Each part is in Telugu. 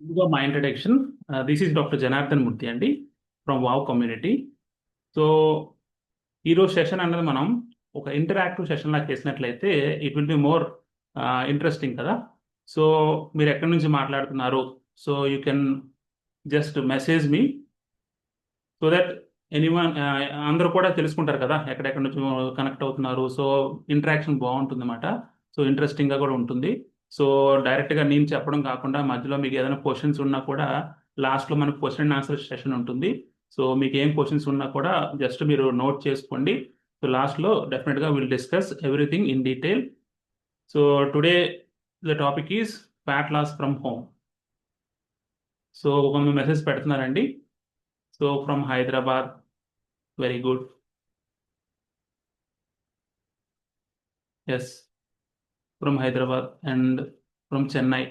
My introduction. This is Dr. Janardhan Murthy అండి ఫ్రమ్ వావ్ కమ్యూనిటీ. సో ఈరోజు సెషన్ అన్నది మనం ఒక ఇంటరాక్టివ్ సెషన్ లాగా చేసినట్లయితే it will be more interesting కదా. సో మీరు ఎక్కడి నుంచి మాట్లాడుతున్నారు, so you can just message me so that anyone అందరూ కూడా తెలుసుకుంటారు కదా ఎక్కడెక్కడి నుంచి కనెక్ట్ అవుతున్నారు. సో ఇంటరాక్షన్ బాగుంటుంది అన్నమాట. సో ఇంట్రెస్టింగ్గా కూడా ఉంటుంది. సో డైరెక్ట్గా నేను చెప్పడం కాకుండా మధ్యలో మీకు ఏదైనా క్వశ్చన్స్ ఉన్నా కూడా లాస్ట్లో మనకు క్వశ్చన్ అండ్ ఆన్సర్ సెషన్ ఉంటుంది. సో మీకు ఏం క్వశ్చన్స్ ఉన్నా కూడా జస్ట్ మీరు నోట్ చేసుకోండి. సో లాస్ట్లో డెఫినెట్గా will discuss everything in detail. So today the topic is fat loss from home. So కొంత మెసేజ్ పెడుతున్నారండి. So from Hyderabad, very good. Yes, from Hyderabad and from Chennai.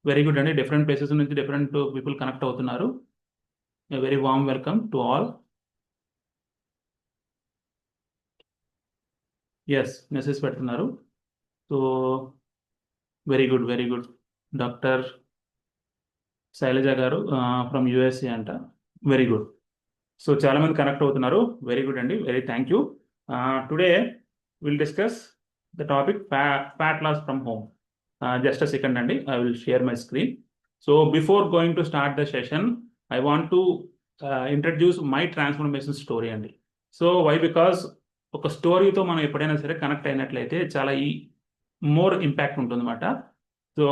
Very good అండి. డిఫరెంట్ ప్లేసెస్ నుంచి డిఫరెంట్ పీపుల్ కనెక్ట్ అవుతున్నారు. Very warm welcome to all. Yes, message పెడుతున్నారు. So very good, very good. Doctor Shailaja గారు ఫ్రమ్ యుఎస్ఏ అంట. Very good. సో చాలా మంది కనెక్ట్ అవుతున్నారు. వెరీ గుడ్ అండి, very thank you. Today will discuss the topic fat loss from home. Just a second అండి, I will share my screen. So before going to start the session, I want to introduce my transformation story అండి. సో వై బికాస్ ఒక స్టోరీతో మనం ఎప్పుడైనా సరే కనెక్ట్ అయినట్లయితే చాలా మోర్ ఇంపాక్ట్ ఉంటుంది అనమాట. సో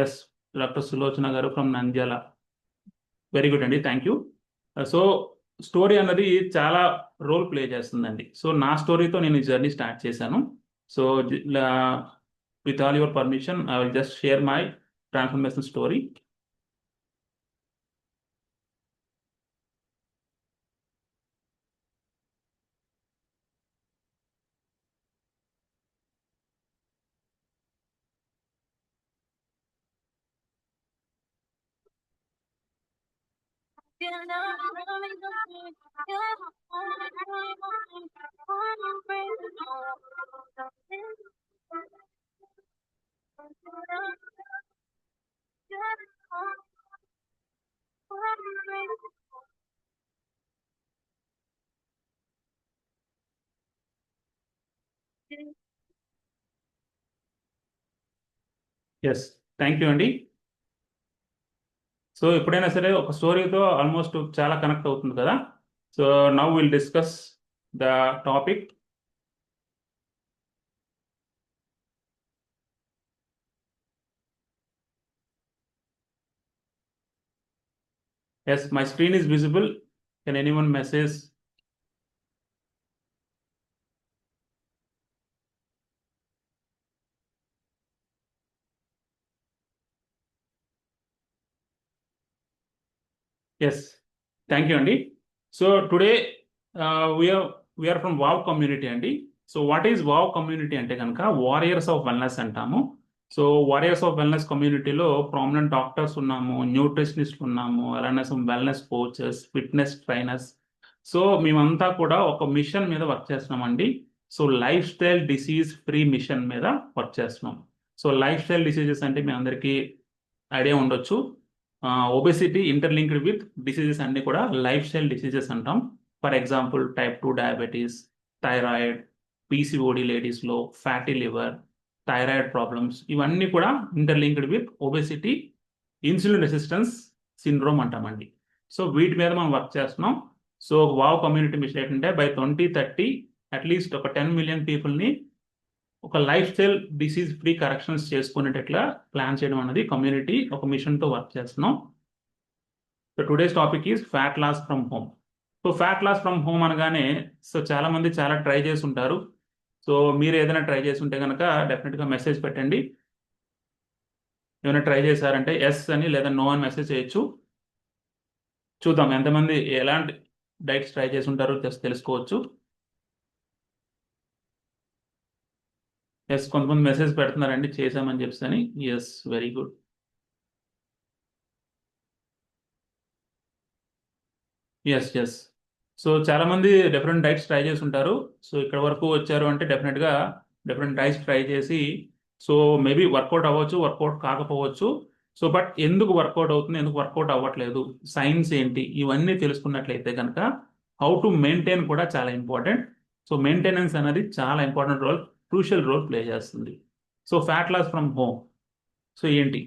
ఎస్, డాక్టర్ సులోచన గారు ఫ్రమ్ నంద్యాల. వెరీ గుడ్ అండి, థ్యాంక్ యూ. సో స్టోరీ అన్నది చాలా రోల్ ప్లే చేస్తుందండి. సో నా స్టోరీతో నేను ఈ జర్నీ స్టార్ట్ చేశాను. So with all your permission I will just share my transformation story. Yes, thank you అండి. సో ఎప్పుడైనా సరే ఒక స్టోరీతో ఆల్మోస్ట్ చాలా కనెక్ట్ అవుతుంది కదా. So now will discuss the topic. Yes, my screen is visible. Can anyone message? Yes, thank you అండి. సో టుడే వీఆర్ ఫ్రమ్ వావ్ కమ్యూనిటీ అండి. సో వాట్ ఈజ్ వావ్ కమ్యూనిటీ అంటే కనుక వారియర్స్ ఆఫ్ వెల్నెస్ అంటాము. సో వారియర్స్ ఆఫ్ వెల్నెస్ కమ్యూనిటీలో ప్రామినెంట్ డాక్టర్స్ ఉన్నాము, న్యూట్రిషనిస్ట్ ఉన్నాము, అలానే wellness coaches, fitness trainers. So మేమంతా కూడా ఒక మిషన్ మీద వర్క్ చేస్తున్నామండి. So lifestyle disease free mission మీద వర్క్ చేస్తున్నాం. సో లైఫ్ స్టైల్ డిసీజెస్ అంటే మీ అందరికీ ఐడియా ఉండొచ్చు. ఒబెసిటీ ఇంటర్లింక్డ్ విత్ డిసీజెస్ అన్ని కూడా లైఫ్ స్టైల్ డిసీజెస్ అంటాం. For example type 2 diabetes, thyroid, PCOD లేడీస్లో, ఫ్యాటీ లివర్, థైరాయిడ్ ప్రాబ్లమ్స్, ఇవన్నీ కూడా interlinked with obesity, insulin resistance syndrome అంటామండి. సో వీటి మీద మనం వర్క్ చేస్తున్నాం. సో వావ్ కమ్యూనిటీ మిషన్ ఏంటంటే బై 2030 అట్లీస్ట్ ఒక 10 మిలియన్ పీపుల్ని ఒక lifestyle disease free corrections చేసుకునేటట్లా ప్లాన్ చేయడం అనేది కమ్యూనిటీ ఒక మిషన్తో వర్క్ చేస్తున్నాం. So today's topic is fat loss from home. So fat loss from home అనగానే సో చాలా మంది చాలా ట్రై చేసి ఉంటారు. సో మీరు ఏదైనా ట్రై చేసి ఉంటే కనుక డెఫినెట్గా మెసేజ్ పెట్టండి. ఏమైనా ట్రై చేశారంటే ఎస్ అని లేదా నో అని మెసేజ్ చేయొచ్చు. చూద్దాం ఎంతమంది ఎలాంటి డైట్స్ ట్రై చేసి ఉంటారో తెలుసుకోవచ్చు. ఎస్, కొంతమంది మెసేజ్ పెడుతున్నారండి చేశామని చెప్పని. Yes, very good. Yes, yes. So చాలా మంది డిఫరెంట్ డైట్స్ ట్రై చేసి ఉంటారు. సో ఇక్కడ వరకు వచ్చారు అంటే డెఫినెట్గా డిఫరెంట్ డైట్స్ ట్రై చేసి సో మేబీ వర్కౌట్ అవ్వచ్చు, వర్కౌట్ కాకపోవచ్చు. సో బట్ ఎందుకు వర్కౌట్ అవుతుంది, ఎందుకు వర్కౌట్ అవ్వట్లేదు, సైన్స్ ఏంటి, ఇవన్నీ తెలుసుకున్నట్లయితే కనుక హౌ టు మెయింటైన్ కూడా చాలా ఇంపార్టెంట్. సో మెయింటెనెన్స్ అనేది చాలా important role, crucial role play చేస్తుంది. So fat loss from home, so ఏంటి?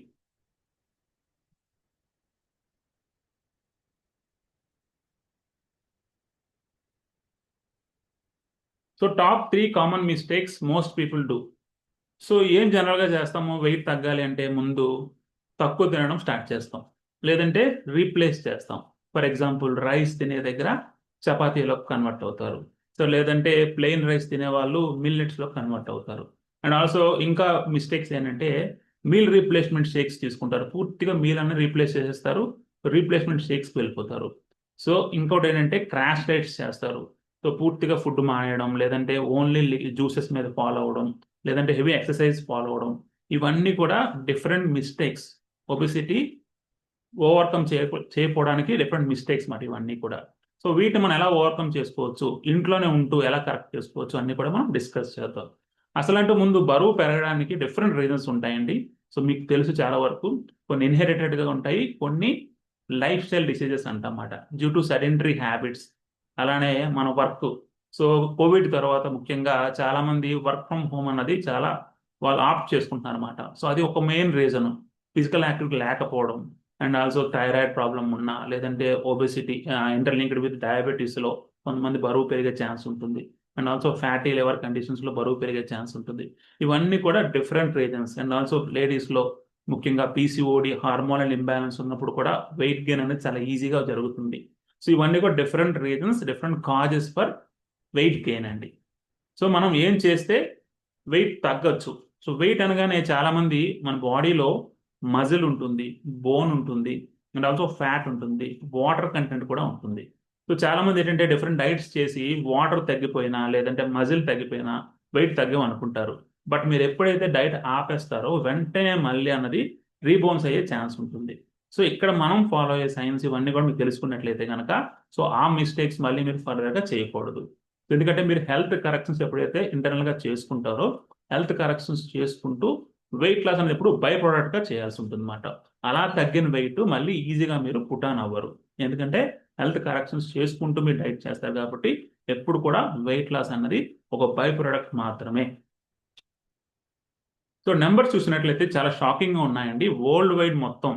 So top 3 common mistakes most people do. So ఏం జనరల్గా చేస్తాము, వెయిట్ తగ్గాలి అంటే ముందు తక్కువ తినడం స్టార్ట్ చేస్తాం, లేదంటే రీప్లేస్ చేస్తాం. ఫర్ ఎగ్జాంపుల్ రైస్ తినే దగ్గర చపాతీలోకి కన్వర్ట్ అవుతారు. సో లేదంటే ప్లెయిన్ రైస్ తినే వాళ్ళు మిల్లెట్స్లో కన్వర్ట్ అవుతారు. అండ్ ఆల్సో ఇంకా మిస్టేక్స్ ఏంటంటే మీల్ రీప్లేస్మెంట్ షేక్స్ తీసుకుంటారు, పూర్తిగా మీల్ అన్ని రీప్లేస్ చేసేస్తారు, రీప్లేస్మెంట్ షేక్స్కి వెళ్ళిపోతారు. సో ఇంకోటి ఏంటంటే క్రాష్ డైట్స్ చేస్తారు. సో పూర్తిగా ఫుడ్ మానేయడం, లేదంటే ఓన్లీ జ్యూసెస్ మీద ఫాలో అవ్వడం, లేదంటే హెవీ ఎక్సర్సైజ్ ఫాలో అవడం, ఇవన్నీ కూడా డిఫరెంట్ మిస్టేక్స్. ఒబిసిటీ ఓవర్కమ్ చేయకపోవడానికి డిఫరెంట్ మిస్టేక్స్ మాట ఇవన్నీ కూడా. సో వీటిని మనం ఎలా ఓవర్కమ్ చేసుకోవచ్చు, ఇంట్లోనే ఉంటూ ఎలా కరెక్ట్ చేసుకోవచ్చు అన్ని కూడా మనం డిస్కస్ చేద్దాం. అసలంటూ ముందు బరువు పెరగడానికి డిఫరెంట్ రీజన్స్ ఉంటాయండి. సో మీకు తెలుసు చాలా వరకు, కొన్ని ఇన్హెరిటెడ్గా ఉంటాయి, కొన్ని లైఫ్ స్టైల్ డిసీజెస్ అంటమాట, డ్యూ టు సెడెంటరీ హ్యాబిట్స్. అలానే మన వర్క్. సో కోవిడ్ తర్వాత ముఖ్యంగా చాలా మంది వర్క్ ఫ్రమ్ హోమ్ అన్నది చాలా వాళ్ళు ఆప్ట్ చేసుకుంటున్నారు అనమాట. సో అది ఒక మెయిన్ రీజన్, ఫిజికల్ యాక్టివిటీ లేకపోవడం. అండ్ ఆల్సో థైరాయిడ్ ప్రాబ్లం ఉన్నా, లేదంటే ఒబెసిటీ ఇంటర్లింక్డ్ విత్ డయాబెటీస్లో కొంతమంది బరువు పెరిగే ఛాన్స్ ఉంటుంది. అండ్ ఆల్సో ఫ్యాటీ లివర్ కండిషన్స్లో బరువు పెరిగే ఛాన్స్ ఉంటుంది. ఇవన్నీ కూడా డిఫరెంట్ రీజన్స్. అండ్ ఆల్సో లేడీస్లో ముఖ్యంగా పీసీఓడి హార్మోనల్ ఇంబ్యాలెన్స్ ఉన్నప్పుడు కూడా వెయిట్ గెయిన్ అనేది చాలా ఈజీగా జరుగుతుంది. సో ఇవన్నీ కూడా different reasons, different causes for weight gain అండి. సో మనం ఏం చేస్తే వెయిట్ తగ్గొచ్చు. సో వెయిట్ అనగానే చాలామంది మన బాడీలో మజిల్ ఉంటుంది, బోన్ ఉంటుంది, అండ్ ఆల్సో ఫ్యాట్ ఉంటుంది, వాటర్ కంటెంట్ కూడా ఉంటుంది. సో చాలామంది ఏంటంటే డిఫరెంట్ డైట్స్ చేసి వాటర్ తగ్గిపోయినా, లేదంటే మజిల్ తగ్గిపోయినా వెయిట్ తగ్గం అనుకుంటారు. బట్ మీరు ఎప్పుడైతే డైట్ ఆపేస్తారో వెంటనే మళ్ళీ అన్నది రీబౌన్స్ అయ్యే ఛాన్స్ ఉంటుంది. సో ఇక్కడ మనం ఫాలో అయ్యే సైన్స్ ఇవన్నీ కూడా మీకు తెలుసుకున్నట్లయితే కనుక సో ఆ మిస్టేక్స్ మళ్ళీ మీరు ఫర్దర్గా చేయకూడదు. ఎందుకంటే మీరు హెల్త్ కరెక్షన్స్ ఎప్పుడైతే ఇంటర్నల్గా చేసుకుంటారో, హెల్త్ కరెక్షన్స్ చేసుకుంటూ వెయిట్ లాస్ అనేది ఎప్పుడు బై ప్రోడక్ట్గా చేయాల్సి ఉంటుంది అనమాట. అలా తగ్గిన వెయిట్ మళ్ళీ ఈజీగా మీరు పుటాన్ అవ్వరు, ఎందుకంటే హెల్త్ కరెక్షన్స్ చేసుకుంటూ మీరు డైట్ చేస్తారు కాబట్టి. ఎప్పుడు కూడా వెయిట్ లాస్ అన్నది ఒక బై ప్రోడక్ట్ మాత్రమే. సో నెంబర్స్ చూసినట్లయితే చాలా షాకింగ్గా ఉన్నాయండి వరల్డ్ వైడ్ మొత్తం.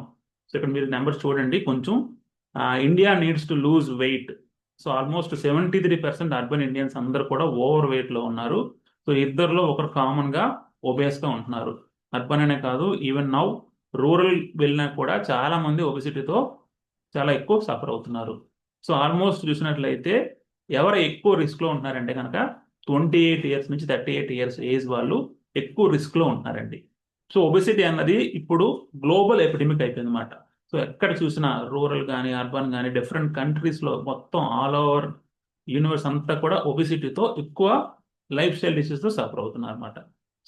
సో ఇక్కడ మీరు నెంబర్స్ చూడండి కొంచెం. India needs to lose weight. So almost 73% urban Indians అందరూ కూడా ఓవర్ వెయిట్లో ఉన్నారు. సో ఇద్దరిలో ఒకరు కామన్గా ఒబేస్గా ఉంటున్నారు. అర్బన్ అనే కాదు, ఈవెన్ నౌ రూరల్ వెళ్ళినా కూడా చాలా మంది ఒబెసిటీతో చాలా ఎక్కువ సఫర్ అవుతున్నారు. సో ఆల్మోస్ట్ చూసినట్లయితే ఎవరు ఎక్కువ రిస్క్లో ఉంటున్నారంటే కనుక 28 ఇయర్స్ నుంచి 38 ఇయర్స్ ఏజ్ వాళ్ళు ఎక్కువ రిస్క్లో ఉంటున్నారండి. సో ఒబెసిటీ అన్నది ఇప్పుడు గ్లోబల్ ఎపిడమిక్ అయిపోయింది అనమాట. సో ఎక్కడ చూసినా రూరల్ కానీ అర్బన్ కానీ డిఫరెంట్ కంట్రీస్లో మొత్తం ఆల్ ఓవర్ యూనివర్స్ అంతా కూడా ఒబెసిటీతో ఎక్కువ లైఫ్ స్టైల్ డిసీజ్తో సఫర్ అవుతున్నారు అనమాట.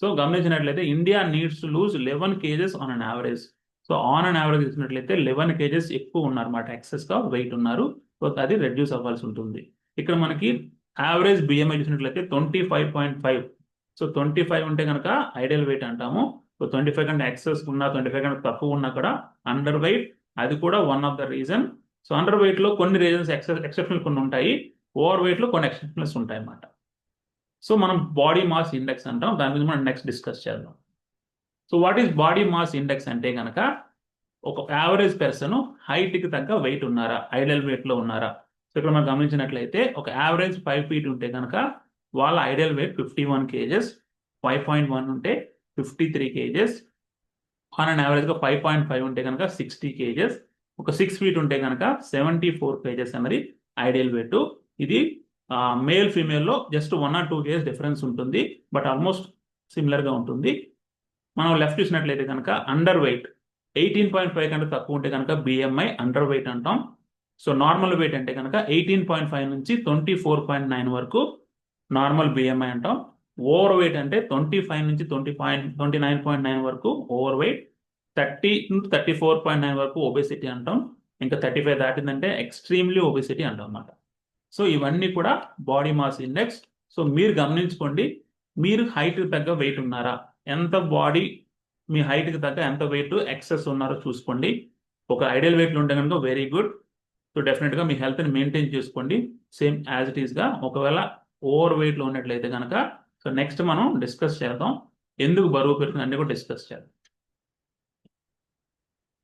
సో గమనించినట్లయితే India needs to lose 11 kgs on an average. So on an average చూసినట్లయితే 11 కేజెస్ ఎక్కువ ఉన్నారన్నమాట, ఎక్సెస్గా వెయిట్ ఉన్నారు. సో అది రెడ్యూస్ అవ్వాల్సి ఉంటుంది. ఇక్కడ మనకి యావరేజ్ బిఎంఐ చూసినట్లయితే 25.5. సో 25 ఉంటే కనుక ఐడియల్ వెయిట్ అంటాము. సో 25 కంటే ఎక్సెస్ ఉన్నా, 25 కంటే తక్కువ ఉన్నా కూడా అండర్ వెయిట్, అది కూడా one of the reason. So under వెయిట్లో కొన్ని రీజన్స్ ఎక్సెప్షనల్ కొన్ని ఉంటాయి, ఓవర్ వెయిట్లో కొన్ని ఎక్సెప్షనల్స్ ఉంటాయి అన్నమాట. సో మనం బాడీ మాస్ ఇండెక్స్ అంటాం, దాని గురించి మనం నెక్స్ట్ డిస్కస్ చేద్దాం. So what is body mass index అంటే కనుక ఒక యావరేజ్ పర్సన్ హైట్కి తగ్గ వెయిట్ ఉన్నారా, ఐడియల్ వెయిట్లో ఉన్నారా. సో ఇక్కడ మనం గమనించినట్లయితే ఒక యావరేజ్ 5 feet ఉంటే కనుక వాళ్ళ ఐడియల్ వెయిట్ 51 kgs, 5.1 ఉంటే 53 kgs, ఆన్ అండ్ యావరేజ్గా 5.5 ఉంటే కనుక 60 kgs, ఒక 6 feet ఉంటే కనుక 74 kgs అన్నది ఐడియల్ వెయిట్. ఇది మేల్ ఫీమేల్లో జస్ట్ 1 or 2 kgs డిఫరెన్స్ ఉంటుంది, బట్ ఆల్మోస్ట్ సిమిలర్గా ఉంటుంది. మనం లెఫ్ట్ చూసినట్లయితే కనుక అండర్ వెయిట్ 18.5 కంటే తక్కువ ఉంటే కనుక బిఎంఐ అండర్ వెయిట్ అంటాం. సో నార్మల్ వెయిట్ అంటే కనుక 18.5 నుంచి 24.9 వరకు నార్మల్ బిఎంఐ అంటాం. ఓవర్ వెయిట్ అంటే 25 నుంచి 29.9 వరకు ఓవర్ వెయిట్, 30 నుంచి 34.9 వరకు ఒబెసిటీ అంటాం. ఇంకా 35 దాటిందంటే ఎక్స్ట్రీమ్లీ ఒబెసిటీ అంటాం అన్నమాట. సో ఇవన్నీ కూడా బాడీ మాస్ ఇండెక్స్. సో మీరు గమనించుకోండి, మీరు హైట్ తగ్గ వెయిట్ ఉన్నారా, ఎంత బాడీ మీ హైట్కి తగ్గ ఎంత వెయిట్ ఎక్సెస్ ఉన్నారో చూసుకోండి. ఒక ఐడియల్ వెయిట్లో ఉంటే కనుక వెరీ గుడ్. సో డెఫినెట్గా మీ హెల్త్ని మెయింటైన్ చేసుకోండి సేమ్ యాజ్ ఇట్ ఈస్గా. ఒకవేళ ఓవర్ వెయిట్లో ఉన్నట్లయితే కనుక సో నెక్స్ట్ మనం డిస్కస్ చేద్దాం, ఎందుకు బరువు పెరుగుతుంది అన్నీ కూడా డిస్కస్ చేద్దాం.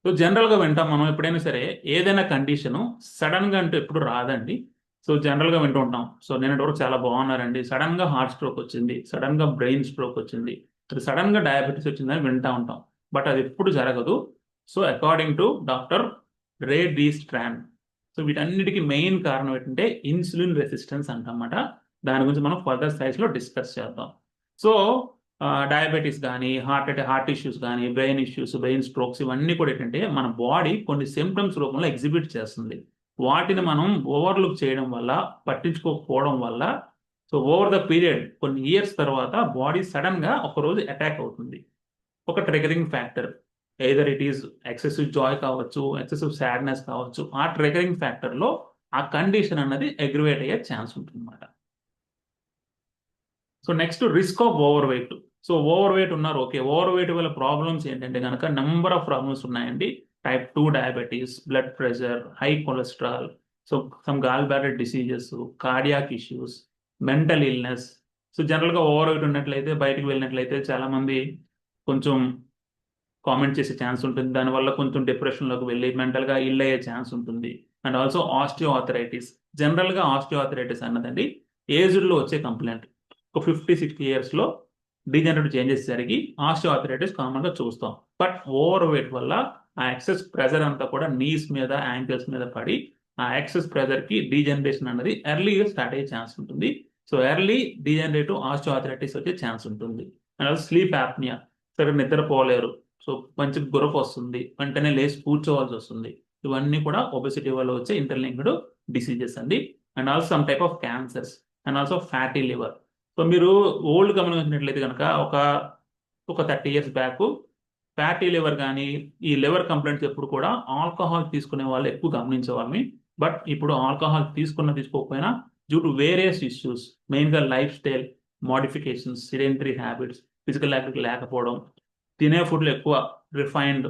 సో జనరల్గా వింటాం మనం ఎప్పుడైనా సరే ఏదైనా కండిషను సడన్గా అంటూ ఎప్పుడు రాదండి. సో జనరల్గా వింటూ ఉంటాం. సో నేను వరకు చాలా బాగున్నారండి, సడన్గా హార్ట్ స్ట్రోక్ వచ్చింది, సడన్గా బ్రెయిన్ స్ట్రోక్ వచ్చింది, సడన్గా డయాబెటీస్ వచ్చిందని వింటూ ఉంటాం. బట్ అది ఎప్పుడు జరగదు. So according to doctor Ray D Strand, so వీటన్నిటికీ మెయిన్ కారణం ఏంటంటే ఇన్సులిన్ రెసిస్టెన్స్ అంటమాట. దాని గురించి మనం ఫర్దర్ సైజ్లో డిస్కస్ చేద్దాం. సో డయాబెటీస్ కానీ హార్ట్ ఇష్యూస్ కానీ బ్రెయిన్ ఇష్యూస్, బ్రెయిన్ స్ట్రోక్స్ ఇవన్నీ కూడా ఏంటంటే మన బాడీ కొన్ని సిమ్టమ్స్ రూపంలో ఎగ్జిబిట్ చేస్తుంది. వాటిని మనం ఓవర్లుక్ చేయడం వల్ల, పట్టించుకోకపోవడం వల్ల సో ఓవర్ ద పీరియడ్ కొన్ని ఇయర్స్ తర్వాత బాడీ సడన్గా ఒకరోజు అటాక్ అవుతుంది. ఒక triggering factor, either it is excessive Joy కావచ్చు, ఎక్సెసివ్ సాడ్నెస్ కావచ్చు, ఆ ట్రిగరింగ్ ఫ్యాక్టర్లో ఆ కండిషన్ అన్నది అగ్రివేట్ అయ్యే ఛాన్స్ ఉంటుంది అన్నమాట. So next risk of overweight. So overweight ఉన్నారు, ఓకే, ఓవర్ వెయిట్ వల్ల ప్రాబ్లమ్స్ ఏంటంటే కనుక నెంబర్ ఆఫ్ ప్రాబ్లమ్స్ ఉన్నాయండి. Type 2 diabetes, blood pressure, high cholesterol, so some gallbladder diseases, cardiac issues, mental illness. So జనరల్గా ఓవర్ వెయిట్ ఉన్నట్లయితే బయటికి వెళ్ళినట్లయితే చాలామంది కొంచెం కామెంట్ చేసే ఛాన్స్ ఉంటుంది, దానివల్ల కొంచెం డిప్రెషన్లోకి వెళ్ళి మెంటల్గా ఇల్ అయ్యే ఛాన్స్ ఉంటుంది. And also osteo arthritis. జనరల్గా ఆస్టియో ఆర్థరైటిస్ అన్నదండి ఏజ్డ్లో వచ్చే కంప్లైంట్. ఒక 50-60 ఇయర్స్లో డీజనరేటివ్ చేంజెస్ జరిగి ఆస్టియో ఆర్థరైటిస్ కామన్గా చూస్తాం. బట్ ఓవర్ వెయిట్ వల్ల ఆ ఎక్సెస్ ప్రెజర్ అంతా కూడా నీస్ మీద, యాంకిల్స్ మీద పడి ఆ ఎక్సెస్ ప్రెజర్కి డీజనరేషన్ అన్నది ఎర్లీగా స్టార్ట్ అయ్యే ఛాన్స్ ఉంటుంది. So early degenerative osteo arthritis వచ్చే ఛాన్స్ ఉంటుంది. అండ్ ఆల్సో స్లీప్ యాప్నియా, సరే నిద్రపోలేరు, సో మంచి గురప వస్తుంది, వెంటనే లేచి కూర్చోవాల్సి వస్తుంది. ఇవన్నీ కూడా ఒబెసిటీ వల్ల వచ్చే ఇంటర్లింక్డ్ డిసీజెస్ అండి. And also some type of cancers and also fatty liver. So మీరు ఓల్డ్ గమనించినట్లయితే కనుక ఒక 30 ఇయర్స్ బ్యాక్ ఫ్యాటీ లివర్ కానీ ఈ లివర్ కంప్లైంట్స్ ఎప్పుడు కూడా ఆల్కహాల్ తీసుకునే వాళ్ళు ఎక్కువ గమనించేవాళ్ళని. బట్ ఇప్పుడు ఆల్కహాల్ తీసుకోకపోయినా డ్యూ టు వేరియస్ ఇష్యూస్, మెయిన్గా lifestyle modifications, sedentary habits, physical activity లేకపోవడం, తినే ఫుడ్లు ఎక్కువ రిఫైన్డ్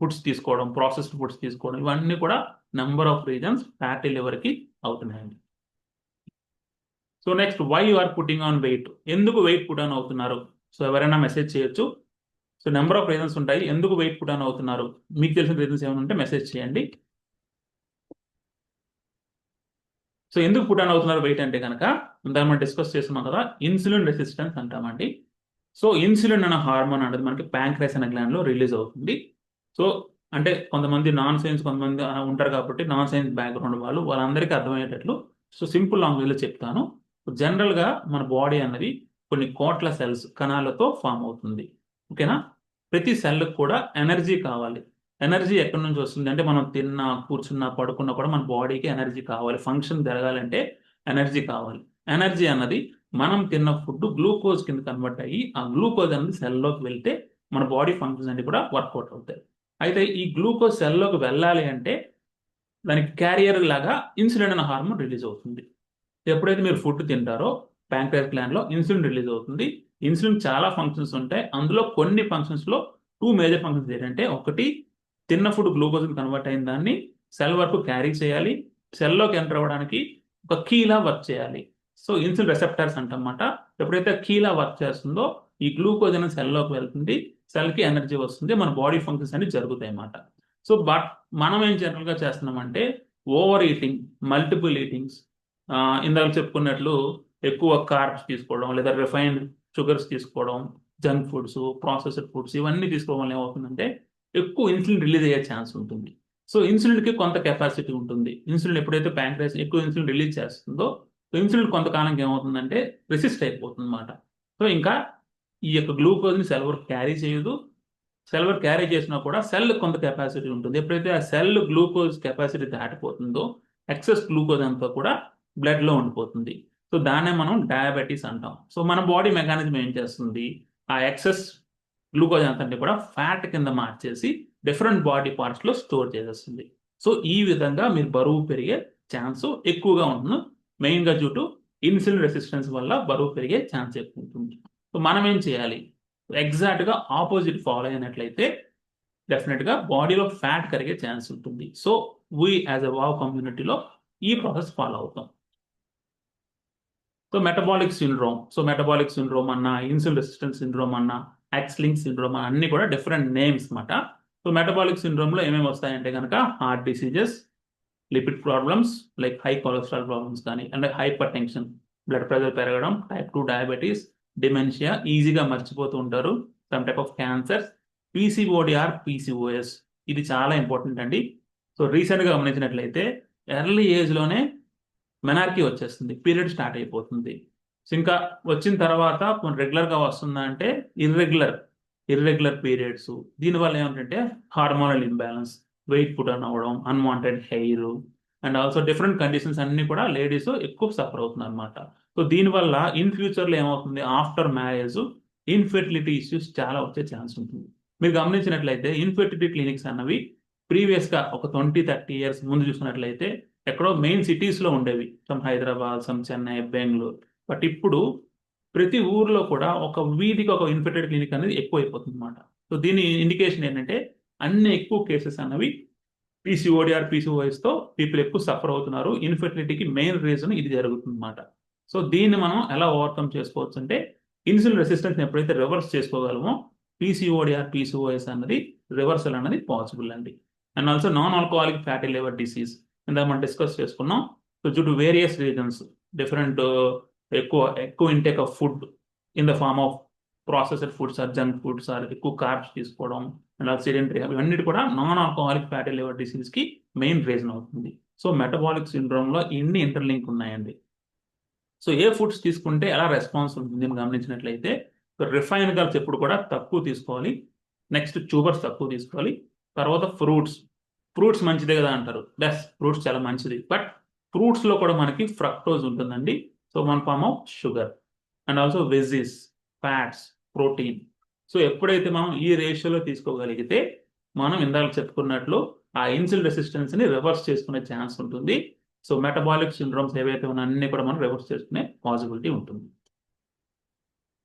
ఫుడ్స్ తీసుకోవడం, ప్రాసెస్డ్ ఫుడ్స్ తీసుకోవడం, ఇవన్నీ కూడా నెంబర్ ఆఫ్ రీజన్స్ ఫ్యాటీ లివర్కి అవుతున్నాయండి. So next why you are putting on weight. ఎందుకు వెయిట్ పుట్ ఆన్ అవుతున్నారు? సో ఎవరైనా మెసేజ్ చేయొచ్చు. సో నెంబర్ ఆఫ్ రీజన్స్ ఉంటాయి. ఎందుకు వెయిట్ పుట్ ఆన్ అవుతున్నారు, మీకు తెలిసిన రీజన్స్ ఏమైనా ఉంటే మెసేజ్ చేయండి. సో ఎందుకు పుట్ ఆన్ అవుతున్నారు వెయిట్ అంటే కనుక దాన్ని మనం డిస్కస్ చేస్తున్నాం కదా, ఇన్సులిన్ రెసిస్టెన్స్ అంటామండి. సో ఇన్సులిన్ అనే హార్మోన్ అనేది మనకి ప్యాంక్రియాస్ అనే గ్లాండ్లో రిలీజ్ అవుతుంది. సో అంటే కొంతమంది నాన్ సైన్స్, కొంతమంది ఉంటారు కాబట్టి నాన్ సైన్స్ బ్యాక్గ్రౌండ్ వాళ్ళందరికీ అర్థమయ్యేటట్లు సో సింపుల్ లాంగ్వేజ్లో చెప్తాను. జనరల్గా మన బాడీ అన్నది కొన్ని కోట్ల సెల్స్, కణాలతో ఫామ్ అవుతుంది, ఓకేనా. ప్రతి సెల్కి కూడా ఎనర్జీ కావాలి. ఎనర్జీ ఎక్కడి నుంచి వస్తుంది అంటే మనం తిన్నా, కూర్చున్నా, పడుకున్నా కూడా మన బాడీకి ఎనర్జీ కావాలి. ఫంక్షన్ జరగాలంటే ఎనర్జీ కావాలి. ఎనర్జీ అన్నది మనం తిన్న ఫుడ్ గ్లూకోజ్ కింద కన్వర్ట్ అయ్యి ఆ గ్లూకోజ్ అనేది సెల్లోకి వెళ్తే మన బాడీ ఫంక్షన్స్ అన్ని కూడా వర్కౌట్ అవుతాయి. అయితే ఈ గ్లూకోజ్ సెల్లోకి వెళ్ళాలి అంటే దానికి క్యారియర్ లాగా ఇన్సులిన్ అనే హార్మోన్ రిలీజ్ అవుతుంది. ఎప్పుడైతే మీరు ఫుడ్ తింటారో ప్యాంక్రియాస్ గ్లాండ్లో ఇన్సులిన్ రిలీజ్ అవుతుంది. ఇన్సులిన్ చాలా ఫంక్షన్స్ ఉంటాయి, అందులో కొన్ని ఫంక్షన్స్లో 2 మేజర్ ఫంక్షన్స్ ఏంటంటే, ఒకటి తిన్న ఫుడ్ గ్లూకోజ్ని కన్వర్ట్ అయిన దాన్ని సెల్ వరకు క్యారీ చేయాలి, సెల్లోకి ఎంటర్ అవ్వడానికి ఒక కీలా వర్క్ చేయాలి. సో ఇన్సులిన్ రెసెప్టర్స్ అంటమాట. ఎప్పుడైతే కీలా వర్క్ చేస్తుందో ఈ గ్లూకోజ్ అనేది సెల్లోకి వెళ్తుంది, సెల్కి ఎనర్జీ వస్తుంది, మన బాడీ ఫంక్షన్స్ అన్ని జరుగుతాయి అన్నమాట. సో బట్ మనం ఏం జనరల్గా చేస్తున్నామంటే ఓవర్ ఈటింగ్, మల్టిపుల్ ఈటింగ్స్, ఇందాక చెప్పుకున్నట్లు ఎక్కువ కార్బ్స్ తీసుకోవడం, లేదా రిఫైన్డ్ షుగర్స్ తీసుకోవడం, జంక్ ఫుడ్స్, ప్రాసెస్డ్ ఫుడ్స్ ఇవన్నీ తీసుకోవడం వల్ల ఏమవుతుందంటే ఎక్కువ ఇన్సులిన్ రిలీజ్ అయ్యే ఛాన్స్ ఉంటుంది. సో ఇన్సులిన్కి కొంత కెపాసిటీ ఉంటుంది. ఇన్సులిన్ ఎప్పుడైతే ప్యాంక్రియాస్ ఎక్కువ ఇన్సులిన్ రిలీజ్ చేస్తుందో ఇన్సులిన్ కొంతకాలంకి ఏమవుతుందంటే రెసిస్ట్ అయిపోతుంది అన్నమాట. సో ఇంకా ఈ యొక్క గ్లూకోజ్ని సెల్ వరకు క్యారీ చేయదు. సెల్ వరకు క్యారీ చేసినా కూడా సెల్ కొంత కెపాసిటీ ఉంటుంది. ఎప్పుడైతే ఆ సెల్ గ్లూకోజ్ కెపాసిటీ దాటిపోతుందో ఎక్సెస్ గ్లూకోజ్ అంతా కూడా బ్లడ్లో ఉండిపోతుంది. సో దాన్నే మనం డయాబెటీస్ అంటాం. సో మన బాడీ మెకానిజం ఏం చేస్తుంది, ఆ ఎక్సెస్ గ్లూకోజ్ అంతా కూడా ఫ్యాట్ కింద మార్చేసి డిఫరెంట్ బాడీ పార్ట్స్లో స్టోర్ చేసేస్తుంది. సో ఈ విధంగా మీరు బరువు పెరిగే ఛాన్స్ ఎక్కువగా ఉంటుంది. మెయిన్గా డ్యూ టు ఇన్సులిన్ రెసిస్టెన్స్ వల్ల బరువు పెరిగే ఛాన్స్ ఎక్కువ ఉంటుంది. సో మనం ఏం చేయాలి, ఎగ్జాక్ట్గా ఆపోజిట్ ఫాలో అయినట్లయితే డెఫినెట్గా బాడీలో ఫ్యాట్ కరిగే ఛాన్స్ ఉంటుంది. సో వీ యాజ్ ఎ వావ్ కమ్యూనిటీలో ఈ ప్రాసెస్ ఫాలో అవుతాం. సో మెటబాలిక్ సిండ్రోమ్ అన్న, ఇన్సులిన్ రెసిస్టెన్స్ సిండ్రోమ్ అన్న, ఎక్స్-లింక్ సిండ్రోమ్ అన్ని కూడా డిఫరెంట్ నేమ్స్ అన్నమాట. సో మెటబాలిక్ సిండ్రోమ్లో ఏమేమి వస్తాయంటే కనుక heart diseases, lipid problems like high cholesterol problems కానీ, అంటే హైపర్ టెన్షన్, బ్లడ్ ప్రెషర్ పెరగడం, టైప్ 2 డయాబెటీస్, డిమెన్షియా, ఈజీగా మర్చిపోతూ ఉంటారు, some type of cancers, PCOD or, PCOS. ఇది చాలా ఇంపార్టెంట్ అండి. సో రీసెంట్గా గమనించినట్లయితే ఎర్లీ ఏజ్లోనే మెనార్కీ వచ్చేస్తుంది, పీరియడ్ స్టార్ట్ అయిపోతుంది. సో ఇంకా వచ్చిన తర్వాత రెగ్యులర్గా వస్తుందా అంటే ఇర్రెగ్యులర్ పీరియడ్స్. దీనివల్ల ఏమంటే hormonal imbalance, weight put on అవ్వడం, unwanted hair and also different conditions అన్ని కూడా లేడీస్ ఎక్కువ సఫర్ అవుతున్నారు అనమాట. సో దీనివల్ల ఇన్ ఫ్యూచర్లో ఏమవుతుంది, ఆఫ్టర్ మ్యారేజ్ ఇన్ఫెర్టిలిటీ ఇష్యూస్ చాలా వచ్చే ఛాన్స్ ఉంటుంది. మీరు గమనించినట్లయితే ఇన్ఫెర్టిలిటీ క్లినిక్స్ అన్నవి ప్రీవియస్గా ఒక 20-30 ఇయర్స్ ముందు చూసినట్లయితే ఎక్కడో మెయిన్ సిటీస్లో ఉండేవి, some Hyderabad, some Chennai, Bengaluru. But ఇప్పుడు ప్రతి ఊర్లో కూడా ఒక వీధికి ఒక ఇన్ఫెర్టిలిటీ క్లినిక్ అనేది ఎక్కువైపోతుంది అనమాట. సో దీని ఇండికేషన్ ఏంటంటే అన్ని ఎక్కువ కేసెస్ అన్నవి పీసీఓడిఆర్, పీసీఓఎస్తో పీపుల్ ఎక్కువ సఫర్ అవుతున్నారు. ఇన్ఫెర్టిలిటీకి మెయిన్ రీజన్ ఇది జరుగుతుంది అనమాట. సో దీన్ని మనం ఎలా ఓవర్కమ్ చేసుకోవచ్చు అంటే ఇన్సులిన్ రెసిస్టెన్స్ ఎప్పుడైతే రివర్స్ చేసుకోగలమో పీసీఓడిఆర్, పీసీఓఎస్ అన్నది రివర్సల్ అనేది పాసిబుల్ అండి. And also non alcoholic fatty liver disease ఇందాక మనం డిస్కస్ చేసుకున్నాం. So due to various reasons, different ఎక్కువ intake of food in the form of processed foods or junk foods or ఎక్కువ కార్బ్స్ తీసుకోవడం అండ్ సెడెంటరీ, ఇవన్నీ కూడా నాన్ ఆల్కహాలిక్ ఫ్యాటీ లివర్ డిసీజ్కి మెయిన్ రీజన్ అవుతుంది. సో మెటబాలిక్ సిండ్రోమ్లో ఇన్ని ఇంటర్లింక్ ఉన్నాయండి. సో ఏ ఫుడ్స్ తీసుకుంటే ఎలా రెస్పాన్స్ ఉంటుంది అని గమనించినట్లయితే రిఫైన్ కార్బ్స్ ఎప్పుడు కూడా తక్కువ తీసుకోవాలి, నెక్స్ట్ షుగర్స్ తక్కువ తీసుకోవాలి, తర్వాత ఫ్రూట్స్ మంచిదే కదా అంటారు, ఫ్రూట్స్ చాలా మంచిది, బట్ ఫ్రూట్స్లో కూడా మనకి ఫ్రక్టోజ్ ఉంటుందండి. So one form of sugar and also veggies, fats, protein. So ఎప్పుడైతే మనం ఈ రేషియోలో తీసుకోగలిగితే మనం ఇందాక చెప్పుకున్నట్లు ఆ ఇన్సులిన్ రెసిస్టెన్స్ని రివర్స్ చేసుకునే ఛాన్స్ ఉంటుంది. సో మెటబాలిక్ సిండ్రోమ్స్ ఏవైతే ఉన్నాయో అన్ని కూడా మనం రివర్స్ చేసుకునే పాసిబిలిటీ ఉంటుంది.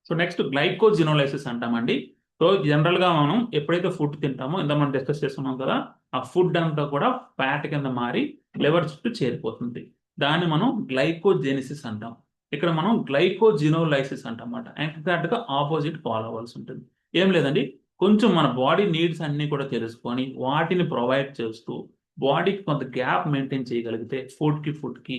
సో నెక్స్ట్ గ్లైకోజినోలైసిస్ అంటామండి. సో జనరల్గా మనం ఎప్పుడైతే ఫుడ్ తింటామో ఇందా మనం డిస్కస్ చేస్తున్నాం కదా, ఆ ఫుడ్ అంతా కూడా ఫ్యాట్ కింద మారి లివర్ చుట్టూ చేరిపోతుంది. దాన్ని మనం గ్లైకోజెనిసిస్ అంటాం. ఇక్కడ మనం గ్లైకోజినోలైసిస్ అంటామన్నమాట. ఎగ్జాక్ట్గా ఆపోజిట్ ఫాలో అవ్వాల్సి ఉంటుంది. ఏం లేదండి, కొంచెం మన బాడీ నీడ్స్ అన్నీ కూడా తెలుసుకొని వాటిని ప్రొవైడ్ చేస్తూ బాడీకి కొంత గ్యాప్ మెయింటైన్ చేయగలిగితే ఫుడ్కి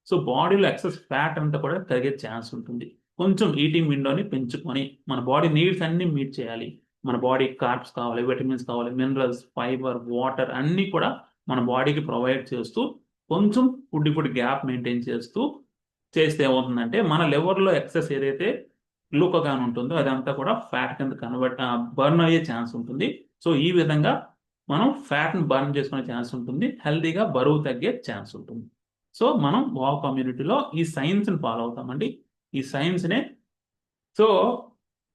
సో బాడీలో ఎక్సెస్ ఫ్యాట్ అంతా కూడా తగ్గే ఛాన్స్ ఉంటుంది. కొంచెం ఈటింగ్ విండోని పెంచుకొని మన బాడీ నీడ్స్ అన్ని మీట్ చేయాలి. మన బాడీకి కార్బ్స్ కావాలి, విటమిన్స్ కావాలి, మినరల్స్, ఫైబర్, వాటర్ అన్నీ కూడా మన బాడీకి ప్రొవైడ్ చేస్తూ కొంచెం ఫుడ్ గ్యాప్ మెయింటైన్ చేస్తే ఏమవుతుందంటే మన లివర్లో ఎక్సెస్ ఏదైతే గ్లూకోగాన్ ఉంటుందో అదంతా కూడా ఫ్యాట్ కింద బర్న్ అయ్యే ఛాన్స్ ఉంటుంది. సో ఈ విధంగా మనం ఫ్యాట్ని బర్న్ చేసుకునే ఛాన్స్ ఉంటుంది, హెల్తీగా బరువు తగ్గే ఛాన్స్ ఉంటుంది. సో మనం వావ్ కమ్యూనిటీలో ఈ సైన్స్ని ఫాలో అవుతామండి. ఈ సైన్స్నే సో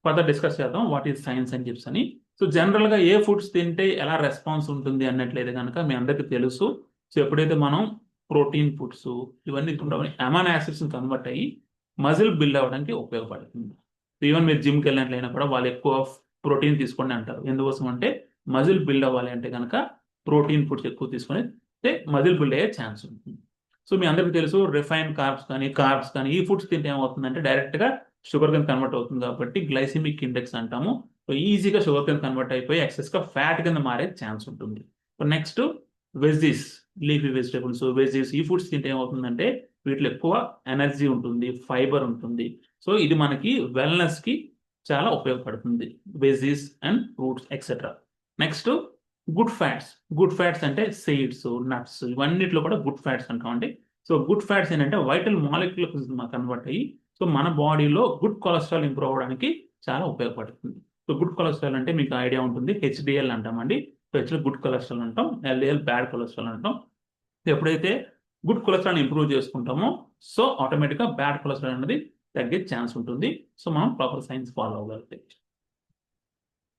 ఫర్దర్ డిస్కస్ చేద్దాం వాట్ ఈజ్ సైన్స్ అని చెప్పని. సో జనరల్గా ఏ ఫుడ్స్ తింటే ఎలా రెస్పాన్స్ ఉంటుంది అన్నట్లయితే కనుక మీ అందరికీ తెలుసు. సో ఎప్పుడైతే మనం ప్రోటీన్ ఫుడ్స్ ఇవన్నీ తింటామో అమైనో యాసిడ్స్ని కన్వర్ట్ అయ్యి మజిల్ బిల్డ్ అవ్వడానికి ఉపయోగపడుతుంది. ఈవెన్ మీరు జిమ్కి వెళ్ళినట్లయినా కూడా వాళ్ళు ఎక్కువ ప్రోటీన్ తీసుకోండి అంటారు. ఎందుకోసం అంటే మజిల్ బిల్డ్ అవ్వాలి అంటే కనుక ప్రోటీన్ ఫుడ్స్ ఎక్కువ తీసుకొని మజిల్ బిల్డ్ అయ్యే ఛాన్స్ ఉంటుంది. సో మీ అందరికీ తెలుసు రిఫైన్ కార్బ్స్ కానీ ఈ ఫుడ్స్ తింటే ఏమవుతుందంటే డైరెక్ట్గా షుగర్ కింద కన్వర్ట్ అవుతుంది కాబట్టి గ్లైసిమిక్ ఇండెక్స్ అంటాము. సో ఈజీగా షుగర్ కింద కన్వర్ట్ అయిపోయి ఎక్సెస్గా ఫ్యాట్ కింద మారే ఛాన్స్ ఉంటుంది. So next veggies, leafy vegetables, veggies ఈ ఫుడ్స్ తింటే ఏమవుతుందంటే వీటిలో ఎక్కువ ఎనర్జీ ఉంటుంది, ఫైబర్ ఉంటుంది. సో ఇది మనకి వెల్నెస్కి చాలా ఉపయోగపడుతుంది, veggies and fruits etcetera. Next good fats అంటే సీడ్స్, నట్స్ ఇవన్నిట్లో కూడా గుడ్ ఫ్యాట్స్ అంటామండి. సో గుడ్ ఫ్యాట్స్ ఏంటంటే వైటల్ మాలిక్యూల్ కన్వర్ట్ అయ్యి సో మన బాడీలో గుడ్ కొలెస్ట్రాల్ ఇంప్రూవ్ అవ్వడానికి చాలా ఉపయోగపడుతుంది. సో గుడ్ కొలెస్ట్రాల్ అంటే మీకు ఐడియా ఉంటుంది, హెచ్డిఎల్ అంటామండి. సో హెచ్డిఎల్ గుడ్ కొలెస్ట్రాల్ అంటాం, ఎల్డిఎల్ బ్యాడ్ కొలెస్ట్రాల్ అంటాం. ఎప్పుడైతే గుడ్ కొలెస్ట్రాల్ ఇంప్రూవ్ చేసుకుంటామో సో ఆటోమేటిక్గా బ్యాడ్ కొలెస్ట్రాల్ అనేది తగ్గే ఛాన్స్ ఉంటుంది. సో మనం ప్రాపర్ సైన్స్ ఫాలో అవ్వగలిగితే.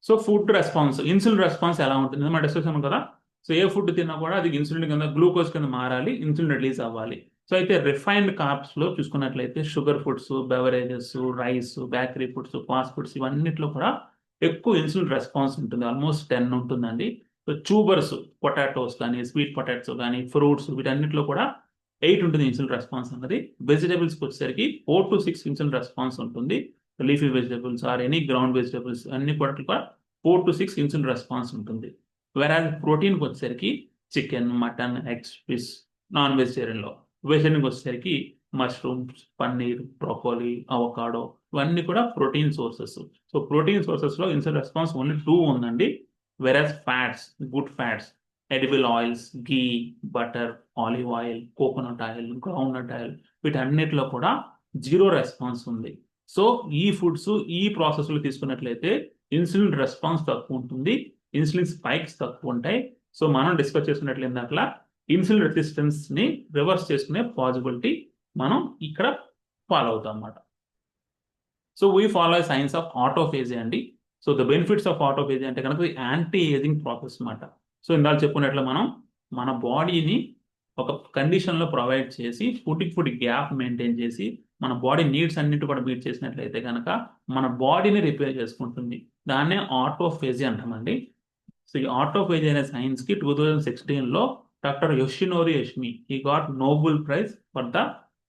So food response, insulin response ఎలా ఉంటుంది మనం డిస్కస్ కదా. సో ఏ ఫుడ్ తిన్నా కూడా అది ఇన్సులిన్ కింద గ్లూకోజ్ కింద మారాలి, ఇన్సులిన్ రిలీజ్ అవ్వాలి. సో అయితే రిఫైన్డ్ కార్బ్స్లో చూసుకున్నట్లయితే sugar foods, beverages, rice, bakery foods, fast foods ఇవన్నిట్లో కూడా ఎక్కువ ఇన్సులిన్ రెస్పాన్స్ ఉంటుంది. ఆల్మోస్ట్ 10 ఉంటుందండి. సో ట్యూబర్స్, పొటాటోస్ కానీ, స్వీట్ పొటాటోస్ కానీ, ఫ్రూట్స్ వీటన్నిటిలో కూడా 8 ఉంటుంది ఇన్సులిన్ రెస్పాన్స్ అన్నది. వెజిటబుల్స్కి వచ్చేసరికి 4 to 6 ఇన్సులిన్ రెస్పాన్స్ ఉంటుంది. Leafy vegetables or any ground vegetables అన్ని కూడా 4 to 6 ఇన్సులిన్ రెస్పాన్స్ ఉంటుంది. వెరాజ్ ప్రోటీన్కి వచ్చేసరికి chicken, mutton, eggs, fish non వెజిటేరియన్లో. వెజిటేరియన్కి వచ్చేసరికి మష్రూమ్స్, పన్నీర్, బ్రోకోలీ, అవకాడో ఇవన్నీ కూడా ప్రోటీన్ సోర్సెస్. సో ప్రోటీన్ సోర్సెస్లో ఇన్సులిన్ రెస్పాన్స్ ఓన్లీ 2 ఉందండి. Whereas fats, good fats, edible oils, ghee, butter, olive oil, coconut oil, groundnut oil వీటన్నిటిలో కూడా 0 రెస్పాన్స్ ఉంది. సో ఈ ఫుడ్స్ ఈ ప్రాసెస్లో తీసుకున్నట్లయితే ఇన్సులిన్ రెస్పాన్స్ తక్కువ ఉంటుంది, ఇన్సులిన్ స్పైక్స్ తక్కువ ఉంటాయి. సో మనం డిస్కస్ చేసుకున్నట్లు ఇందాక ఇన్సులిన్ రెసిస్టెన్స్ ని రివర్స్ చేసుకునే పాసిబిలిటీ మనం ఇక్కడ ఫాలో అవుతాం అన్నమాట. So we follow science of autophagy అండి. So the benefits of autophagy అంటే కనుక యాంటీ ఏజింగ్ ప్రాసెస్ అన్నమాట. సో ఇందాక చెప్పుకున్నట్లు మనం మన బాడీని ఒక కండిషన్లో ప్రొవైడ్ చేసి ఫుడ్ గ్యాప్ మెయింటైన్ చేసి మన బాడీ నీడ్స్ అన్నిటి కూడా మీట్ చేసినట్లయితే కనుక మన బాడీని రిపేర్ చేసుకుంటుంది. దాన్నే ఆటోఫేజీ అంటామండి. సో ఈ ఆటోఫేజీ అనే సైన్స్కి 2016లో డాక్టర్ యోషినోరి యష్మి he got Nobel prize for the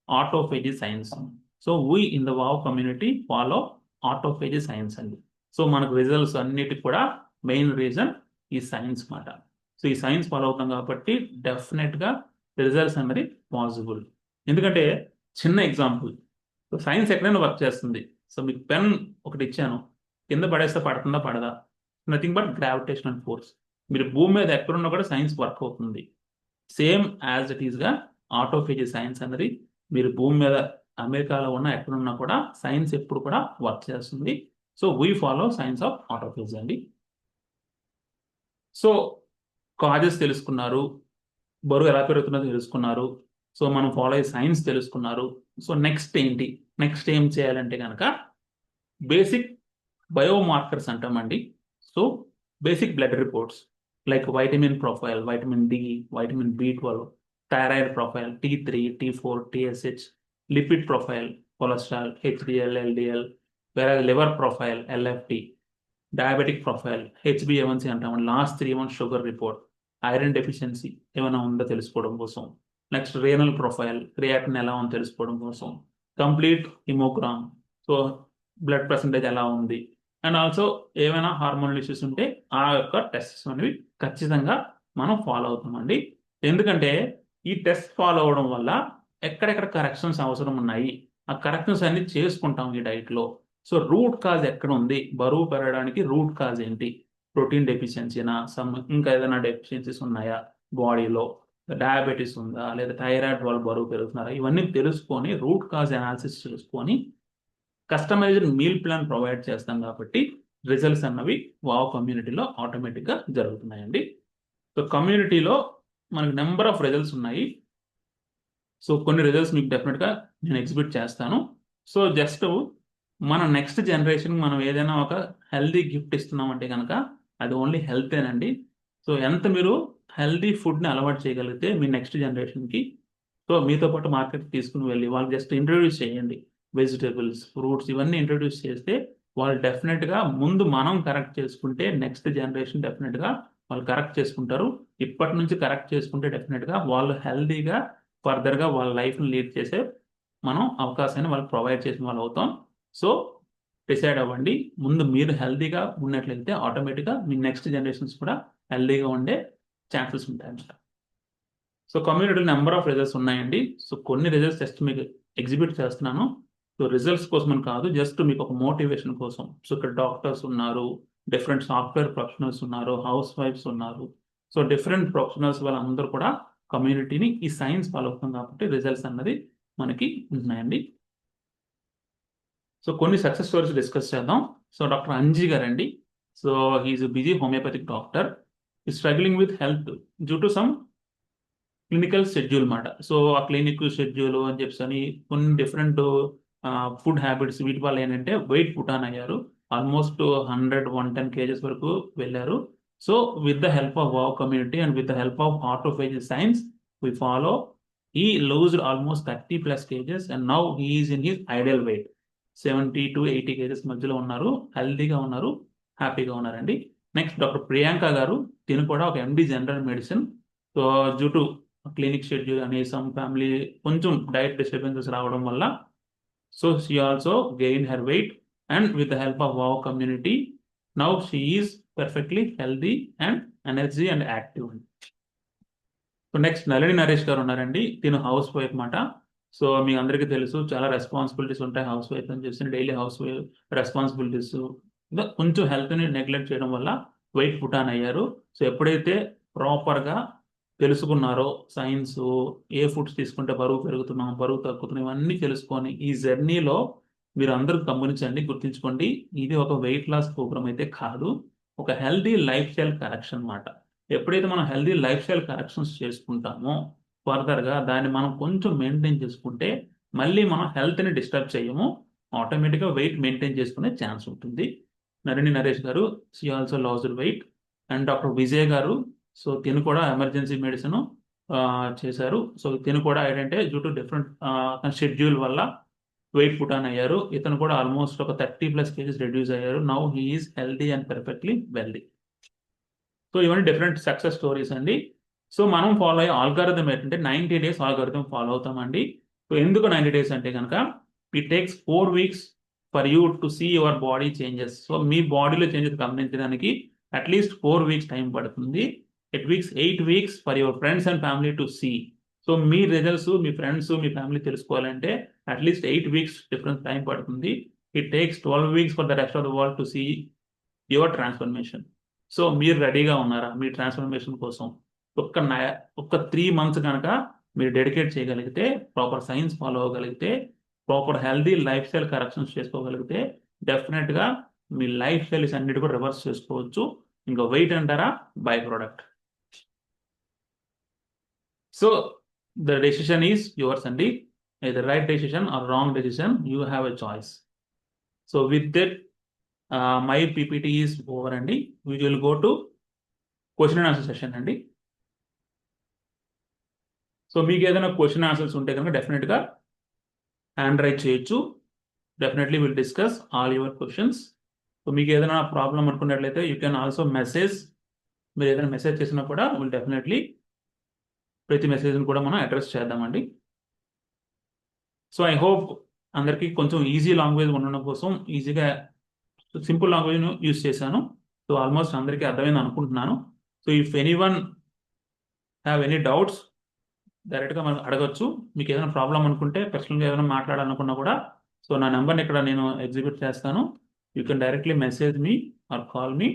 autophagy science. So we in the వావ్ కమ్యూనిటీ ఫాలో ఆటోఫేజీ సైన్స్ అండి. సో మనకు రిజల్ట్స్ అన్నిటికి కూడా మెయిన్ రీజన్ ఈ సైన్స్ మాట. సో ఈ సైన్స్ ఫాలో అవుతాం కాబట్టి డెఫినెట్గా రిజల్ట్స్ అన్నది పాసిబుల్. ఎందుకంటే చిన్న ఎగ్జాంపుల్, సో సైన్స్ ఎక్కడైనా వర్క్ చేస్తుంది. సో మీకు పెన్ ఒకటి ఇచ్చాను, కింద పడేస్తే పడుతుందా పడదా? Nothing but gravitational force. మీరు భూమి మీద ఎక్కడున్నా కూడా సైన్స్ వర్క్ అవుతుంది. సేమ్ యాజ్ ఇట్ ఈస్గా ఆటోఫేజీ సైన్స్ అన్నది మీరు భూమి మీద అమెరికాలో ఉన్న ఎక్కడున్నా కూడా సైన్స్ ఎప్పుడు కూడా వర్క్ చేస్తుంది. So we follow science of autophagy అండి. సో కాజెస్ తెలుసుకున్నారు, బరువు ఎలా పెరుగుతుందో తెలుసుకున్నారు, సో మనం ఫాలో అయ్యే సైన్స్ తెలుసుకున్నారు. సో నెక్స్ట్ ఏంటి, నెక్స్ట్ ఏం చేయాలంటే కనుక బేసిక్ బయోమార్కర్స్ అంటామండి. So basic blood reports like vitamin profile, vitamin D, vitamin B12, thyroid profile, T3, T4, TSH, lipid profile, cholesterol, HDL, LDL, వేరే liver profile, LFT, diabetic profile, HbA1c అంటామండి. Last 3 months sugar report, iron deficiency ఏమైనా ఉందో తెలుసుకోవడం కోసం. నెక్స్ట్ రేనల్ ప్రొఫైల్, క్రియాటిన్ ఎలా ఉందో తెలుసుకోవడం కోసం. Complete haemogram, so blood percentage ఎలా ఉంది. అండ్ ఆల్సో ఏమైనా హార్మోనల్ ఇష్యూస్ ఉంటే ఆ యొక్క టెస్ట్స్ అనేవి ఖచ్చితంగా మనం ఫాలో అవుతామండి. ఎందుకంటే ఈ టెస్ట్ ఫాలో అవడం వల్ల ఎక్కడెక్కడ కరెక్షన్స్ అవసరం ఉన్నాయి ఆ కరెక్షన్స్ అన్ని చేసుకుంటాం ఈ డైట్లో. సో రూట్ కాజ్ ఎక్కడ ఉంది, బరువు పెరగడానికి రూట్ కాజ్ ఏంటి, ప్రోటీన్ డెఫిషియన్సీనా, ఇంకా ఏదైనా డెఫిషియన్సీస్ ఉన్నాయా బాడీలో, డయాబెటీస్ ఉందా, లేదా థైరాయిడ్ వల్ల బరువు పెరుగుతున్నారా, ఇవన్నీ తెలుసుకొని రూట్ కాజ్ అనాలిసిస్ చేసుకొని కస్టమైజ్డ్ మీల్ ప్లాన్ ప్రొవైడ్ చేస్తాం కాబట్టి రిజల్ట్స్ అన్నవి వావ్ కమ్యూనిటీలో ఆటోమేటిక్గా జరుగుతున్నాయండి. సో కమ్యూనిటీలో మనకు నెంబర్ ఆఫ్ రిజల్ట్స్ ఉన్నాయి. సో కొన్ని రిజల్ట్స్ మీకు డెఫినెట్గా నేను ఎగ్జిబిట్ చేస్తాను. సో జస్ట్ మన నెక్స్ట్ జనరేషన్ మనం ఏదైనా ఒక హెల్దీ గిఫ్ట్ ఇస్తున్నామంటే కనుక అది ఓన్లీ హెల్తేనండి. సో ఎంత మీరు హెల్దీ ఫుడ్ని అలవాటు చేయగలిగితే మీ నెక్స్ట్ జనరేషన్కి, సో మీతో పాటు మార్కెట్కి తీసుకుని వెళ్ళి వాళ్ళకి జస్ట్ ఇంట్రడ్యూస్ చేయండి. వెజిటేబుల్స్, ఫ్రూట్స్ ఇవన్నీ ఇంట్రడ్యూస్ చేస్తే వాళ్ళు డెఫినెట్గా ముందు మనం కరెక్ట్ చేసుకుంటే నెక్స్ట్ జనరేషన్ డెఫినెట్గా వాళ్ళు కరెక్ట్ చేసుకుంటారు. ఇప్పటి నుంచి కరెక్ట్ చేసుకుంటే డెఫినెట్గా వాళ్ళు హెల్దీగా ఫర్దర్గా వాళ్ళ లైఫ్ని లీడ్ చేసే మనం అవకాశాన్ని వాళ్ళకి ప్రొవైడ్ చేసిన వాళ్ళు అవుతాం. సో డిసైడ్ అవ్వండి, ముందు మీరు హెల్దీగా ఉన్నట్లయితే ఆటోమేటిక్గా మీ నెక్స్ట్ జనరేషన్స్ కూడా హెల్దీగా ఉండే ఛాన్సెస్ ఉంటాయన్నమాట. సో కమ్యూనిటీలో నెంబర్ ఆఫ్ రిజల్ట్స్ ఉన్నాయండి. సో కొన్ని రిజల్ట్స్ జస్ట్ మీకు ఎగ్జిబిట్ చేస్తున్నాను. సో రిజల్ట్స్ కోసం అని కాదు, జస్ట్ మీకు ఒక మోటివేషన్ కోసం. సో ఇక్కడ డాక్టర్స్ ఉన్నారు, డిఫరెంట్ సాఫ్ట్వేర్ ప్రొఫెషనల్స్ ఉన్నారు, హౌస్ వైఫ్స్ ఉన్నారు. సో డిఫరెంట్ ప్రొఫెషనల్స్ వాళ్ళందరూ కూడా కమ్యూనిటీని ఈ సైన్స్ ఫాలో అవుతుంది కాబట్టి రిజల్ట్స్ అన్నది మనకి ఉన్నాయండి. సో కొన్ని సక్సెస్ స్టోరీస్ డిస్కస్ చేద్దాం. సో డాక్టర్ అంజీ గారు అండి. So he's busy homeopathic doctor, ఈ struggling with health due to some clinical schedule మాట. సో ఆ క్లినిక్ షెడ్యూల్ అని చెప్పి కొన్ని డిఫరెంట్ ఫుడ్ హ్యాబిట్స్ వీటి వల్ల ఏంటంటే వెయిట్ పుట్ ఆన్ అయ్యారు. ఆల్మోస్ట్ 110 kgs వరకు వెళ్ళారు. So with the help of wow community and with the help of autophagy science we follow he lost almost 30 plus kgs and now he is in his ideal weight. 70 to 80 kgs మధ్యలో ఉన్నారు, హెల్తీగా ఉన్నారు, హ్యాపీగా ఉన్నారండి. నెక్స్ట్ డాక్టర్ ప్రియాంక గారు, తిను కూడా ఒక MD general medicine. So due to clinic schedule అని సమ్ ఫ్యామిలీ కొంచెం డైట్ డిస్టర్బెన్సెస్ రావడం వల్ల so she also gain her weight and with the help of wow community now she is perfectly healthy and energy and active. So next Nalini Naresh గారు ఉన్నారండి, తిను హౌస్ వైఫ్ మాట. సో మీ అందరికీ తెలుసు చాలా రెస్పాన్సిబిలిటీస్ ఉంటాయి హౌస్ వైఫ్ అని చెప్పి, డైలీ హౌస్ వైఫ్ రెస్పాన్సిబిలిటీస్ కొంచెం హెల్త్ని నెగ్లెక్ట్ చేయడం వల్ల వెయిట్ పుట్ ఆన్ అయ్యారు. సో ఎప్పుడైతే ప్రాపర్గా తెలుసుకున్నారో సైన్స్, ఏ ఫుడ్స్ తీసుకుంటే బరువు పెరుగుతున్నాం, బరువు తగ్గుతున్నాం, ఇవన్నీ తెలుసుకొని ఈ జర్నీలో మీరు అందరూ గమనించండి, గుర్తుంచుకోండి, ఇది ఒక వెయిట్ లాస్ ప్రోగ్రామ్ అయితే కాదు, ఒక హెల్దీ లైఫ్ స్టైల్ కరెక్షన్ అన్నమాట. ఎప్పుడైతే మనం హెల్దీ లైఫ్ స్టైల్ కరెక్షన్స్ చేసుకుంటామో ఫర్దర్గా దాన్ని మనం కొంచెం మెయింటైన్ చేసుకుంటే మళ్ళీ మనం హెల్త్ని డిస్టర్బ్ చేయము, ఆటోమేటిక్గా వెయిట్ మెయింటైన్ చేసుకునే ఛాన్స్ ఉంటుంది. నళిని నరేష్ గారు, she also lost weight. And doctor Vijay గారు, సో తిను కూడా ఎమర్జెన్సీ మెడిసిన్ చేశారు. సో తిను కూడా ఏంటంటే డ్యూ టు డిఫరెంట్ షెడ్యూల్ వల్ల వెయిట్ పుట్ ఆన్ అయ్యారు. ఇతను కూడా ఆల్మోస్ట్ ఒక 30 plus kgs రెడ్యూస్ అయ్యారు. Now he is healthy and perfectly wealthy. So ఇవన్నీ డిఫరెంట్ సక్సెస్ స్టోరీస్ అండి. సో మనం ఫాలో అయ్యే ఆల్గారిథం ఏంటంటే 90 days ఆల్గారిథం ఫాలో అవుతామండి. సో ఎందుకు 90 days అంటే కనుక it takes 4 weeks for you to see your body changes. So మీ బాడీలో చేంజెస్ గమనించడానికి అట్లీస్ట్ 4 weeks టైం పడుతుంది. It weeks 8 weeks for your friends and family to see. So మీ రిజల్ట్స్ మీ ఫ్రెండ్స్ మీ ఫ్యామిలీ తెలుసుకోవాలంటే అట్లీస్ట్ 8 weeks డిఫరెన్స్ టైం పడుతుంది. It takes 12 weeks for the rest of the world to see your transformation. So మీరు రెడీగా ఉన్నారా మీ ట్రాన్స్ఫర్మేషన్ కోసం? ఒక్క 3 months కనుక మీరు డెడికేట్ చేయగలిగితే, ప్రాపర్ సైన్స్ ఫాలో అవ్వగలిగితే, proper healthy lifestyle corrections చేసుకోగలిగితే డెఫినెట్గా మీ లైఫ్ స్టైల్స్ అన్నిటి కూడా రివర్స్ చేసుకోవచ్చు. ఇంకా వెయిట్ అంటారా by product. So the decision is yours అండి, either right decision or wrong decision, you have a choice. So with that my PPT is over అండి. We will go to question and answer session అండి. సో మీకు ఏదైనా క్వశ్చన్ ఆన్సర్స్ ఉంటే కనుక డెఫినెట్గా హ్యాండ్ రైట్ చేయొచ్చు. Definitely will discuss all your questions. So మీకు ఏదైనా ప్రాబ్లం అనుకున్నట్లయితే యూ కెన్ ఆల్సో మెసేజ్. మీరు ఏదైనా మెసేజ్ చేసినా కూడా విల్ డెఫినెట్లీ ప్రతి మెసేజ్ని కూడా మనం అడ్రస్ చేద్దామండి. సో ఐ హోప్ అందరికీ కొంచెం ఈజీ లాంగ్వేజ్ ఉండడం కోసం ఈజీగా సింపుల్ లాంగ్వేజ్ను యూజ్ చేశాను. సో ఆల్మోస్ట్ అందరికీ అర్థమైంది అనుకుంటున్నాను. So if anyone have any doubts డైరెక్ట్గా మనం అడగచ్చు. మీకు ఏదైనా ప్రాబ్లం అనుకుంటే పర్సనల్గా ఏదైనా మాట్లాడాలనుకున్నా కూడా సో నా నెంబర్ని ఇక్కడ నేను ఎగ్జిబిట్ చేస్తాను. You can directly message me or call me.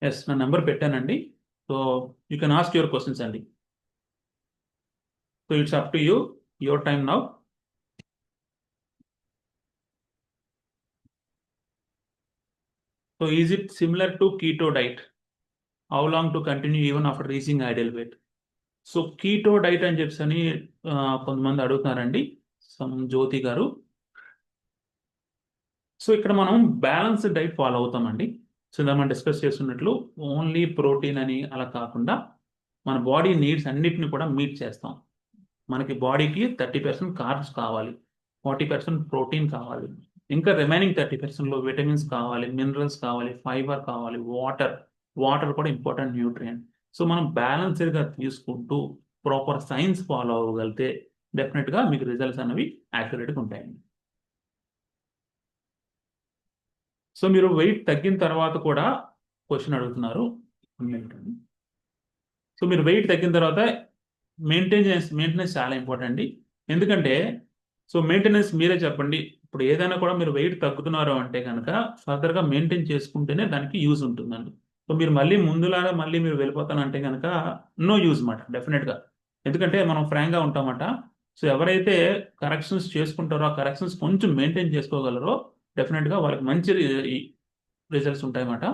Yes, నా నెంబర్ పెట్టానండి. So you can ask your questions అండి. So it's up to you, your time now. So is it similar to keto diet? How long to continue even after reaching ideal weight? So keto diet అని చెప్పి కొంతమంది అడుగుతున్నారండి, సమ్ జ్యోతి గారు. సో ఇక్కడ మనం బ్యాలెన్స్డ్ డైట్ ఫాలో అవుతామండి. సో ఇందా మనం డిస్కస్ చేస్తున్నట్లు ఓన్లీ ప్రోటీన్ అని అలా కాకుండా మన బాడీ నీడ్స్ అన్నిటిని కూడా మీట్ చేస్తాం. మనకి బాడీకి 30% కార్బ్స్ కావాలి, 40% ప్రోటీన్ కావాలి, ఇంకా రిమైనింగ్ 30%లో విటమిన్స్ కావాలి, మినరల్స్ కావాలి, ఫైబర్ కావాలి, వాటర్ కూడా ఇంపార్టెంట్ న్యూట్రియంట్. సో మనం బ్యాలెన్స్డ్గా తీసుకుంటూ ప్రాపర్ సైన్స్ ఫాలో అవ్వగలిగితే డెఫినెట్గా మీకు రిజల్ట్స్ అనేవి యాక్యురేట్గా ఉంటాయండి. సో మీరు వెయిట్ తగ్గిన తర్వాత కూడా క్వశ్చన్ అడుగుతున్నారు. సో మీరు వెయిట్ తగ్గిన తర్వాత మెయింటెనెన్స్ చాలా ఇంపార్టెంట్ అండి. ఎందుకంటే సో మెయింటెనెన్స్ మీరే చెప్పండి. ఇప్పుడు ఏదైనా కూడా మీరు వెయిట్ తగ్గుతున్నారు అంటే కనుక ఫర్దర్గా మెయింటైన్ చేసుకుంటేనే దానికి యూజ్ ఉంటుందండి. సో మీరు మళ్ళీ ముందులాగా మళ్ళీ మీరు వెళ్ళిపోతానంటే కనుక నో యూజ్ మాట డెఫినెట్గా. ఎందుకంటే మనం ఫ్రాంక్గా ఉంటామట. సో ఎవరైతే కరెక్షన్స్ చేసుకుంటారో ఆ కరెక్షన్స్ కొంచెం మెయింటైన్ చేసుకోగలరో డెఫినెట్గా వాళ్ళకి మంచి రిజల్ట్స్ ఉంటాయన్నమాట.